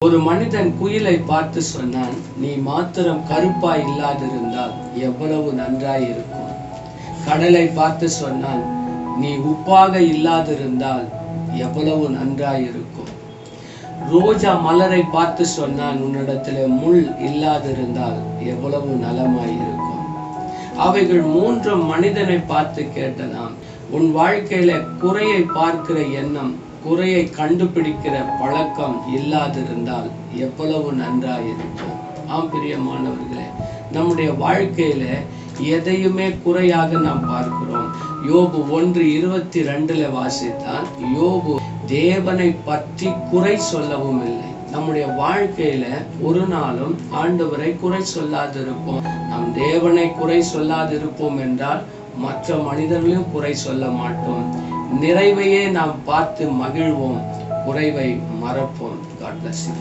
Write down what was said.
ஒரு மனிதன் குயிலை பார்த்து சொன்னான், நீ மாத்திரம் கருப்பாய் இல்லாதிருந்தால் எவ்வளவு நன்றாய் இருக்கும். கடலை பார்த்து சொன்னான், நீ உப்பாக இல்லாதிருந்தால் எவ்வளவு நன்றாய் இருக்கும். ரோஜா மலரை பார்த்து சொன்னான், உன்னிடத்துல முள் இல்லாதிருந்தால் எவ்வளவு நலமாய் இருக்கும். அவைகள் மூன்றும் மனிதனை பார்த்து கேட்டதாம், உன் வாழ்க்கையில குறையை பார்க்கிற எண்ணம், குறையை கண்டுபிடிக்கிற பழக்கம் இல்லாதிருந்தால் எவ்வளவு நன்றாயிருக்கும். ஆம் பிரியமானவர்களே, நம்முடைய வாழ்க்கையில எதையுமே குறையாக நாம் பார்க்கிறோம். யோபு 1:22 வாசித்தால், யோபு தேவனை பற்றி குறை சொல்லவும் இல்லை. நம்முடைய வாழ்க்கையில ஒரு நாளும் ஆண்டவரை குறை சொல்லாதிருப்போம். நம் தேவனை குறை சொல்லாதிருப்போம் என்றால் மற்ற மனிதர்களையும் குறை சொல்ல மாட்டோம். நிறைவையே நாம் பார்த்து மகிழ்வோம், குறைவை மறப்போம். God bless you.